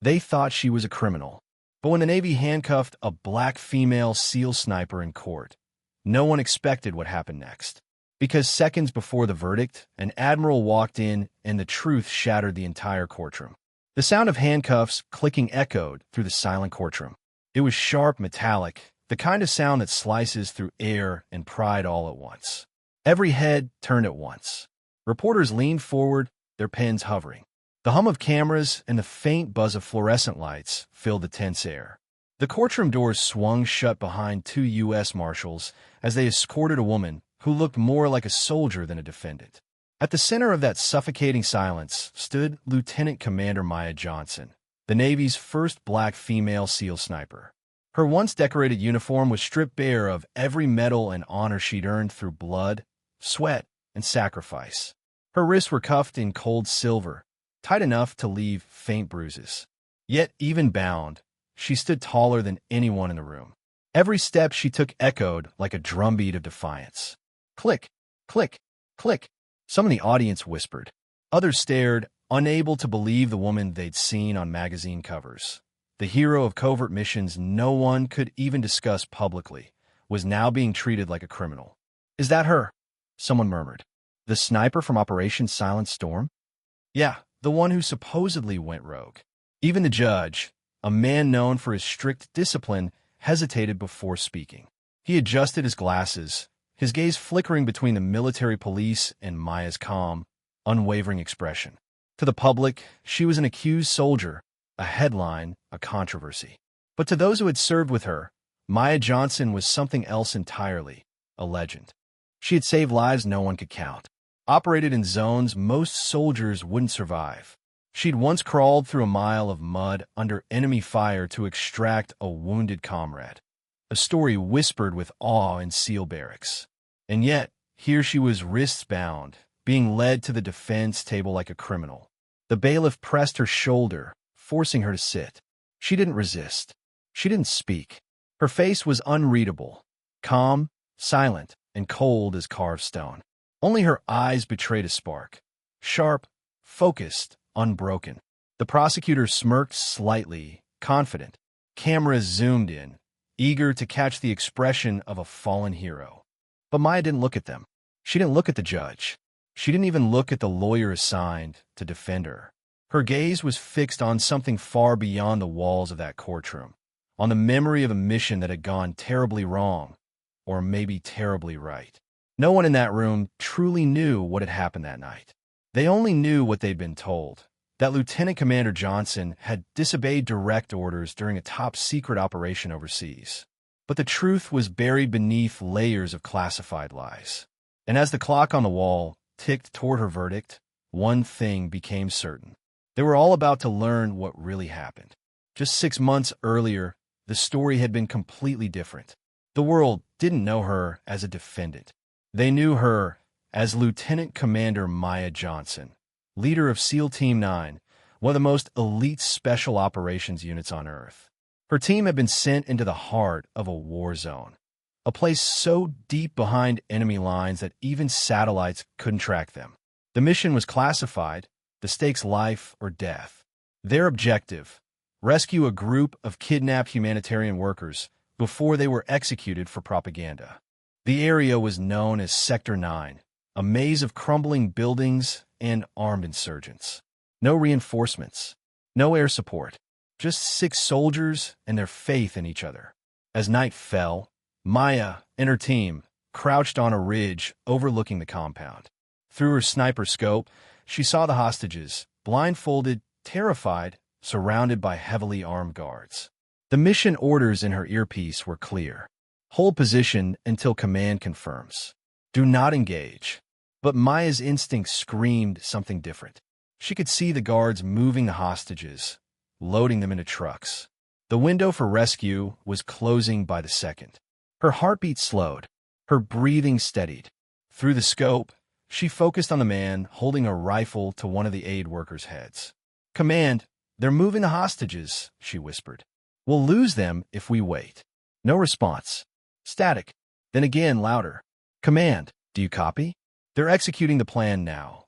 They thought she was a criminal. But when the Navy handcuffed a black female SEAL sniper in court, no one expected what happened next. Because seconds before the verdict, an admiral walked in and the truth shattered the entire courtroom. The sound of handcuffs clicking echoed through the silent courtroom. It was sharp, metallic, the kind of sound that slices through air and pride all at once. Every head turned at once. Reporters leaned forward, their pens hovering. The hum of cameras and the faint buzz of fluorescent lights filled the tense air. The courtroom doors swung shut behind two U.S. Marshals as they escorted a woman who looked more like a soldier than a defendant. At the center of that suffocating silence stood Lieutenant Commander Nyah Johnson, the Navy's first black female SEAL sniper. Her once decorated uniform was stripped bare of every medal and honor she'd earned through blood, sweat, and sacrifice. Her wrists were cuffed in cold silver, tight enough to leave faint bruises. Yet, even bound, she stood taller than anyone in the room. Every step she took echoed like a drumbeat of defiance. Click, click, click. Some in the audience whispered. Others stared, unable to believe the woman they'd seen on magazine covers. The hero of covert missions no one could even discuss publicly was now being treated like a criminal. "Is that her?" someone murmured. "The sniper from Operation Silent Storm?" "Yeah, the one who supposedly went rogue." Even the judge, a man known for his strict discipline, hesitated before speaking. He adjusted his glasses, his gaze flickering between the military police and Maya's calm, unwavering expression. To the public, she was an accused soldier, a headline, a controversy. But to those who had served with her, Nyah Johnson was something else entirely, a legend. She had saved lives no one could count, operated in zones most soldiers wouldn't survive. She'd once crawled through a mile of mud under enemy fire to extract a wounded comrade, a story whispered with awe in SEAL barracks. And yet, here she was wrists bound, being led to the defense table like a criminal. The bailiff pressed her shoulder, forcing her to sit. She didn't resist. She didn't speak. Her face was unreadable, calm, silent, and cold as carved stone. Only her eyes betrayed a spark. Sharp, focused, unbroken. The prosecutor smirked slightly, confident. Cameras zoomed in, eager to catch the expression of a fallen hero. But Nyah didn't look at them. She didn't look at the judge. She didn't even look at the lawyer assigned to defend her. Her gaze was fixed on something far beyond the walls of that courtroom, on the memory of a mission that had gone terribly wrong, or maybe terribly right. No one in that room truly knew what had happened that night. They only knew what they'd been told, that Lieutenant Commander Johnson had disobeyed direct orders during a top-secret operation overseas. But the truth was buried beneath layers of classified lies. And as the clock on the wall ticked toward her verdict, one thing became certain. They were all about to learn what really happened. Just 6 months earlier, the story had been completely different. The world didn't know her as a defendant. They knew her as Lieutenant Commander Nyah Johnson, leader of SEAL Team 9, one of the most elite special operations units on Earth. Her team had been sent into the heart of a war zone, a place so deep behind enemy lines that even satellites couldn't track them. The mission was classified, the stakes life or death. Their objective: rescue a group of kidnapped humanitarian workers before they were executed for propaganda. The area was known as Sector 9, a maze of crumbling buildings and armed insurgents. No reinforcements, no air support, just 6 soldiers and their faith in each other. As night fell, Nyah and her team crouched on a ridge overlooking the compound. Through her sniper scope, she saw the hostages, blindfolded, terrified, surrounded by heavily armed guards. The mission orders in her earpiece were clear. Hold position until command confirms. Do not engage. But Maya's instinct screamed something different. She could see the guards moving the hostages, loading them into trucks. The window for rescue was closing by the second. Her heartbeat slowed. Her breathing steadied. Through the scope, she focused on the man holding a rifle to one of the aid workers' heads. "Command, they're moving the hostages," she whispered. "We'll lose them if we wait." No response. Static. Then again, louder. "Command, do you copy? They're executing the plan now."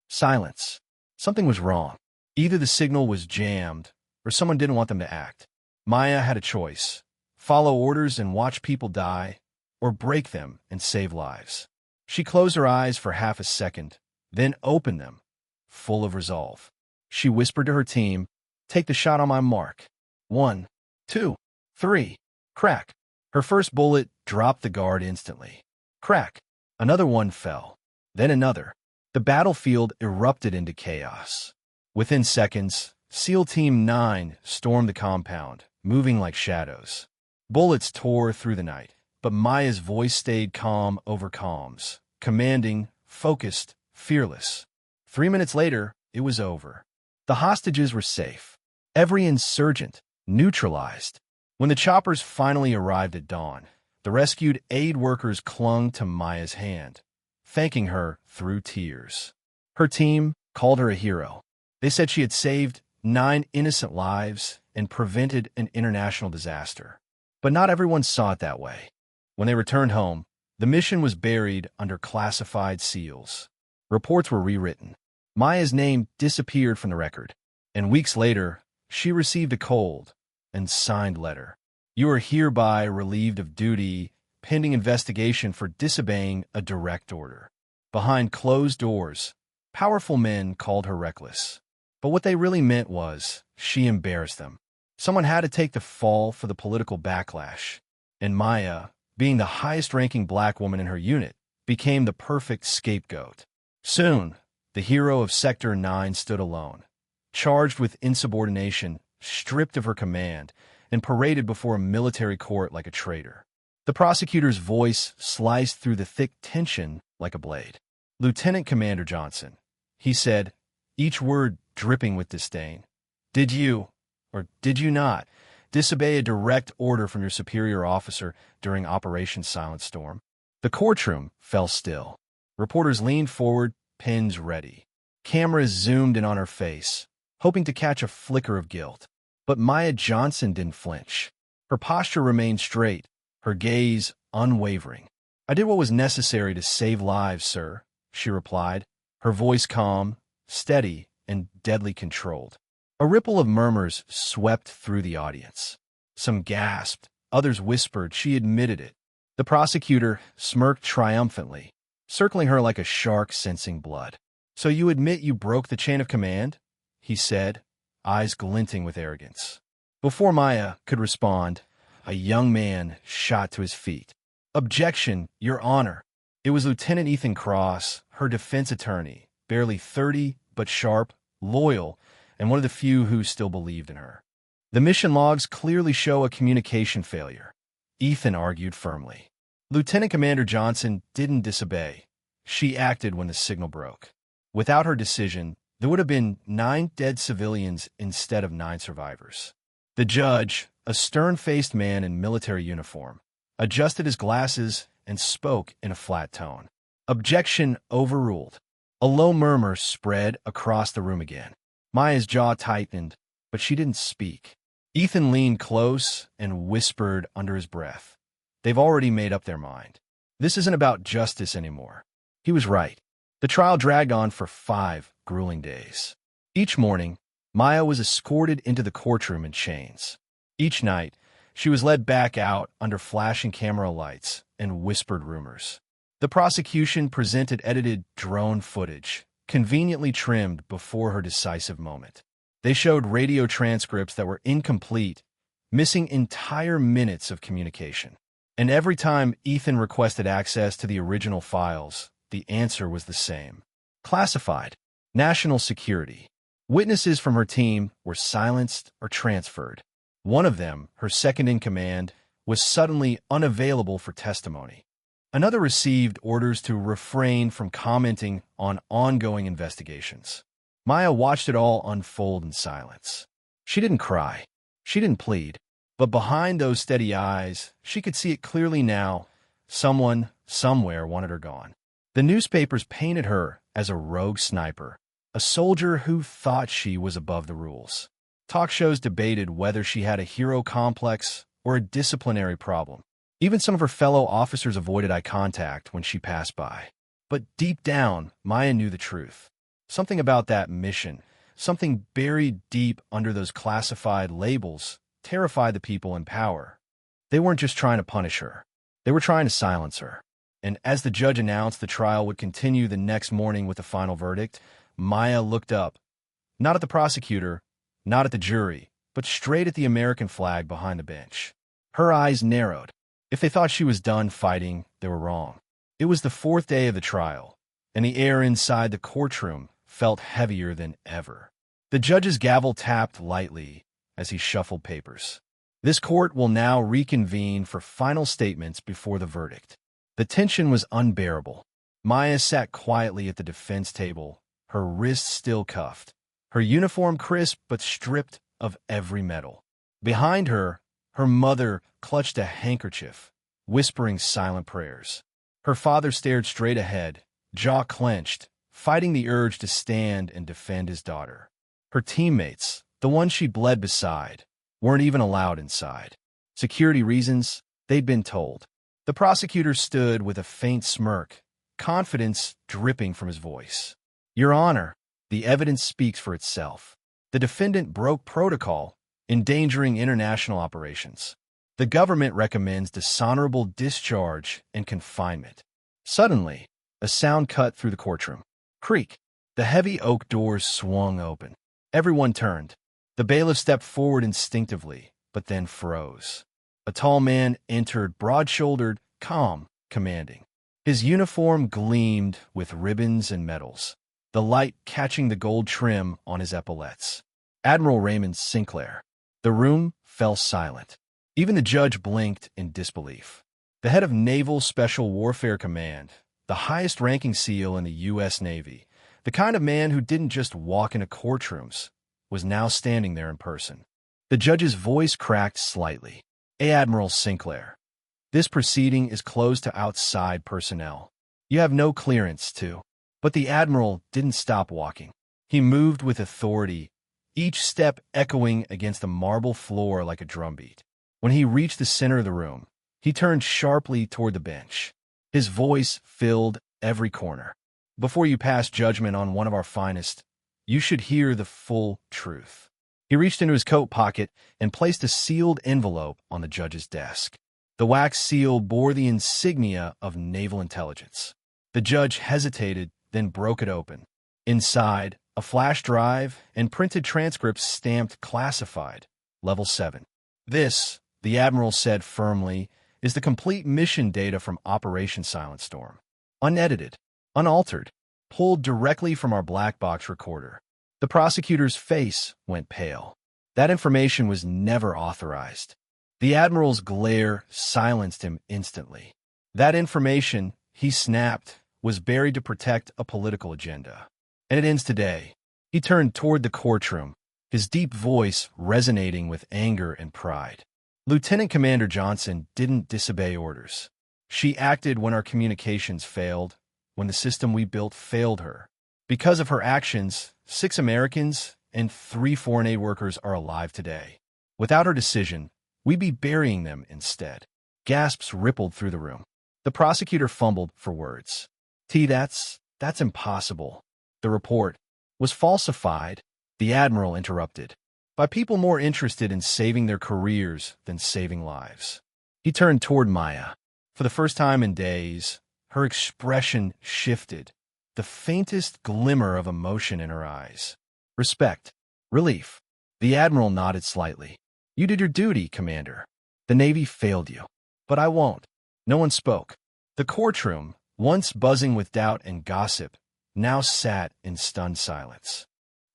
Silence. Something was wrong. Either the signal was jammed, or someone didn't want them to act. Maya had a choice: follow orders and watch people die, or break them and save lives. She closed her eyes for half a second, then opened them, full of resolve. She whispered to her team, "Take the shot on my mark. 1, 2, 3. Crack." Her first bullet dropped the guard instantly. Crack. Another one fell. Then another. The battlefield erupted into chaos. Within seconds, SEAL Team 9 stormed the compound, moving like shadows. Bullets tore through the night, but Maya's voice stayed calm over calms, commanding, focused, fearless. 3 minutes later, it was over. The hostages were safe. Every insurgent neutralized. When the choppers finally arrived at dawn, the rescued aid workers clung to Maya's hand, thanking her through tears. Her team called her a hero. They said she had saved 9 innocent lives and prevented an international disaster. But not everyone saw it that way. When they returned home, the mission was buried under classified seals. Reports were rewritten. Maya's name disappeared from the record, and weeks later, she received a cold and signed letter. "You are hereby relieved of duty, pending investigation for disobeying a direct order." Behind closed doors, powerful men called her reckless. But what they really meant was, she embarrassed them. Someone had to take the fall for the political backlash, and Maya, being the highest-ranking black woman in her unit, became the perfect scapegoat. Soon, the hero of Sector 9 stood alone, charged with insubordination, stripped of her command, and paraded before a military court like a traitor. The prosecutor's voice sliced through the thick tension like a blade. "Lieutenant Commander Johnson," he said, each word dripping with disdain, "did you, or did you not, disobey a direct order from your superior officer during Operation Silent Storm?" The courtroom fell still. Reporters leaned forward, pens ready. Cameras zoomed in on her face, hoping to catch a flicker of guilt. But Maya Johnson didn't flinch. Her posture remained straight, her gaze unwavering. "I did what was necessary to save lives, sir," she replied, her voice calm, steady, and deadly controlled. A ripple of murmurs swept through the audience. Some gasped, others whispered she admitted it. The prosecutor smirked triumphantly, circling her like a shark sensing blood. "So you admit you broke the chain of command?" he said, eyes glinting with arrogance. Before Maya could respond, a young man shot to his feet. "Objection, Your Honor." It was Lieutenant Ethan Cross, her defense attorney, barely 30, but sharp, loyal, and one of the few who still believed in her. "The mission logs clearly show a communication failure," Ethan argued firmly. Lieutenant Commander Johnson didn't disobey. She acted when the signal broke. Without her decision, there would have been 9 dead civilians instead of 9 survivors. The judge, a stern-faced man in military uniform, adjusted his glasses and spoke in a flat tone. "Objection overruled." A low murmur spread across the room again. Maya's jaw tightened, but she didn't speak. Ethan leaned close and whispered under his breath, "They've already made up their mind. This isn't about justice anymore." He was right. The trial dragged on for 5 grueling days. Each morning, Maya was escorted into the courtroom in chains. Each night, she was led back out under flashing camera lights and whispered rumors. The prosecution presented edited drone footage, conveniently trimmed before her decisive moment. They showed radio transcripts that were incomplete, missing entire minutes of communication. And every time Ethan requested access to the original files, the answer was the same: classified, national security. Witnesses from her team were silenced or transferred. One of them, her second-in-command, was suddenly unavailable for testimony. Another received orders to refrain from commenting on ongoing investigations. Maya watched it all unfold in silence. She didn't cry. She didn't plead. But behind those steady eyes, she could see it clearly now. Someone, somewhere, wanted her gone. The newspapers painted her as a rogue sniper, a soldier who thought she was above the rules. Talk shows debated whether she had a hero complex or a disciplinary problem. Even some of her fellow officers avoided eye contact when she passed by. But deep down, Maya knew the truth. Something about that mission, something buried deep under those classified labels, terrified the people in power. They weren't just trying to punish her. They were trying to silence her. And as the judge announced the trial would continue the next morning with the final verdict, Nyah looked up, not at the prosecutor, not at the jury, but straight at the American flag behind the bench. Her eyes narrowed. If they thought she was done fighting, they were wrong. It was the fourth day of the trial, and the air inside the courtroom felt heavier than ever. The judge's gavel tapped lightly as he shuffled papers. This court will now reconvene for final statements before the verdict. The tension was unbearable. Nyah sat quietly at the defense table, her wrists still cuffed, her uniform crisp but stripped of every medal. Behind her, her mother clutched a handkerchief, whispering silent prayers. Her father stared straight ahead, jaw clenched, fighting the urge to stand and defend his daughter. Her teammates, the ones she bled beside, weren't even allowed inside. Security reasons, they'd been told. The prosecutor stood with a faint smirk, confidence dripping from his voice. Your Honor, the evidence speaks for itself. The defendant broke protocol, endangering international operations. The government recommends dishonorable discharge and confinement. Suddenly, a sound cut through the courtroom. Creak. The heavy oak doors swung open. Everyone turned. The bailiff stepped forward instinctively, but then froze. A tall man entered, broad-shouldered, calm, commanding. His uniform gleamed with ribbons and medals, the light catching the gold trim on his epaulettes. Admiral Raymond Sinclair. The room fell silent. Even the judge blinked in disbelief. The head of Naval Special Warfare Command, the highest-ranking SEAL in the U.S. Navy, the kind of man who didn't just walk into courtrooms, was now standing there in person. The judge's voice cracked slightly. Admiral Sinclair, this proceeding is closed to outside personnel. You have no clearance to. But the Admiral didn't stop walking. He moved with authority, each step echoing against the marble floor like a drumbeat. When he reached the center of the room, he turned sharply toward the bench. His voice filled every corner. Before you pass judgment on one of our finest, you should hear the full truth. He reached into his coat pocket and placed a sealed envelope on the judge's desk. The wax seal bore the insignia of naval intelligence. The judge hesitated, then broke it open. Inside, a flash drive and printed transcripts stamped classified, level 7. This, the Admiral said firmly, is the complete mission data from Operation Silent Storm. Unedited, unaltered, pulled directly from our black box recorder. The prosecutor's face went pale. That information was never authorized. The Admiral's glare silenced him instantly. That information, he snapped, was buried to protect a political agenda. And it ends today. He turned toward the courtroom, his deep voice resonating with anger and pride. Lieutenant Commander Johnson didn't disobey orders. She acted when our communications failed, when the system we built failed her. Because of her actions, 6 Americans and 3 foreign aid workers are alive today. Without her decision, we'd be burying them instead. Gasps rippled through the room. The prosecutor fumbled for words. That's impossible. The report was falsified, the Admiral interrupted, by people more interested in saving their careers than saving lives. He turned toward Nyah. For the first time in days, her expression shifted, the faintest glimmer of emotion in her eyes. Respect. Relief. The Admiral nodded slightly. You did your duty, Commander. The Navy failed you. But I won't. No one spoke. The courtroom, once buzzing with doubt and gossip, now sat in stunned silence.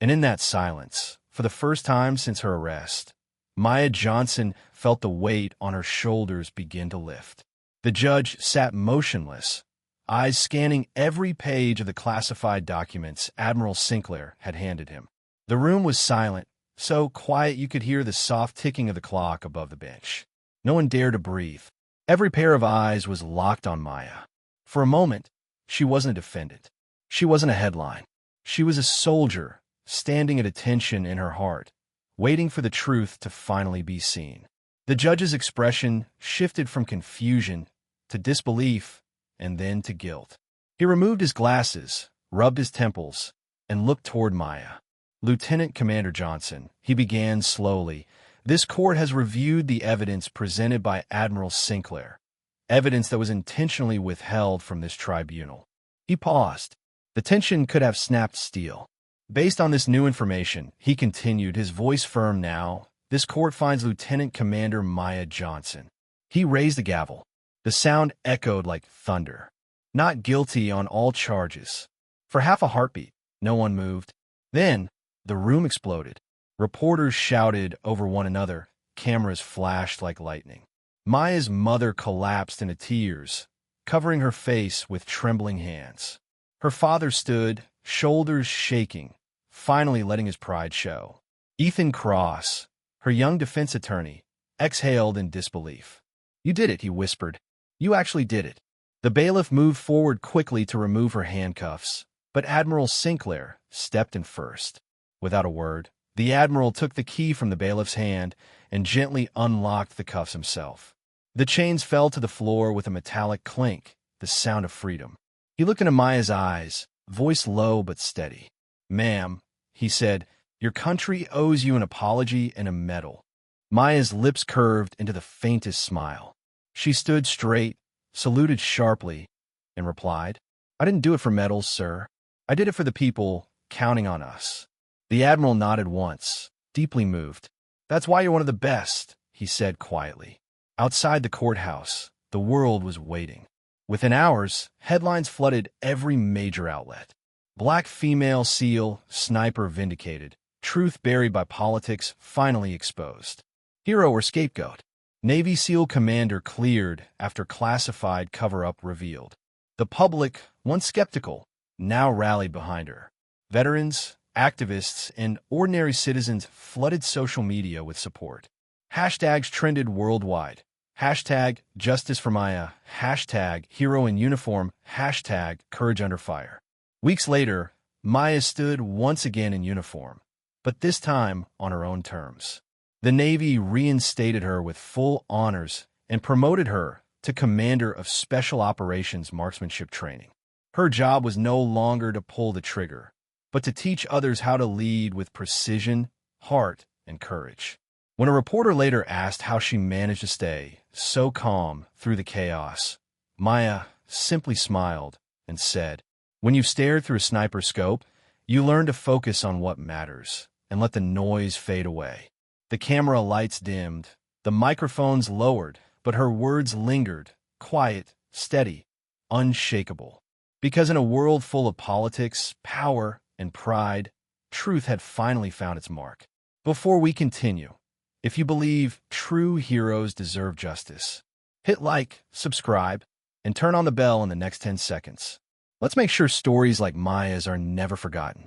And in that silence, for the first time since her arrest, Nyah Johnson felt the weight on her shoulders begin to lift. The judge sat motionless, eyes scanning every page of the classified documents Admiral Sinclair had handed him. The room was silent, so quiet you could hear the soft ticking of the clock above the bench. No one dared to breathe. Every pair of eyes was locked on Nyah. For a moment, she wasn't a defendant. She wasn't a headline. She was a soldier, standing at attention in her heart, waiting for the truth to finally be seen. The judge's expression shifted from confusion to disbelief and then to guilt. He removed his glasses, rubbed his temples, and looked toward Nyah. Lieutenant Commander Johnson, he began slowly, this court has reviewed the evidence presented by Admiral Sinclair, evidence that was intentionally withheld from this tribunal. He paused. The tension could have snapped steel. Based on this new information, he continued, his voice firm now, this court finds Lieutenant Commander Nyah Johnson. He raised the gavel. The sound echoed like thunder. Not guilty on all charges. For half a heartbeat, no one moved. Then, the room exploded. Reporters shouted over one another. Cameras flashed like lightning. Nyah's mother collapsed into tears, covering her face with trembling hands. Her father stood, shoulders shaking, finally letting his pride show. Ethan Cross, her young defense attorney, exhaled in disbelief. You did it, he whispered. You actually did it. The bailiff moved forward quickly to remove her handcuffs, but Admiral Sinclair stepped in first. Without a word, the admiral took the key from the bailiff's hand and gently unlocked the cuffs himself. The chains fell to the floor with a metallic clink, the sound of freedom. He looked into Nyah's eyes, voice low but steady. Ma'am, he said, your country owes you an apology and a medal. Nyah's lips curved into the faintest smile. She stood straight, saluted sharply, and replied, I didn't do it for medals, sir. I did it for the people counting on us. The admiral nodded once, deeply moved. That's why you're one of the best, he said quietly. Outside the courthouse, the world was waiting. Within hours, headlines flooded every major outlet. Black female SEAL, sniper vindicated. Truth buried by politics finally exposed. Hero or scapegoat. Navy SEAL commander cleared after classified cover-up revealed. The public, once skeptical, now rallied behind her. Veterans, activists, and ordinary citizens flooded social media with support. Hashtags trended worldwide. Hashtag Justice for Nyah, hashtag Hero in Uniform, hashtag Courage Under Fire. Weeks later, Nyah stood once again in uniform, but this time on her own terms. The Navy reinstated her with full honors and promoted her to Commander of Special Operations Marksmanship Training. Her job was no longer to pull the trigger, but to teach others how to lead with precision, heart, and courage. When a reporter later asked how she managed to stay so calm through the chaos, Nyah simply smiled and said, when you stare through a sniper scope, you learn to focus on what matters and let the noise fade away. The camera lights dimmed, the microphones lowered, but her words lingered, quiet, steady, unshakable. Because in a world full of politics, power, and pride, truth had finally found its mark. Before we continue, if you believe true heroes deserve justice, hit like, subscribe, and turn on the bell in the next 10 seconds. Let's make sure stories like Nyah's are never forgotten.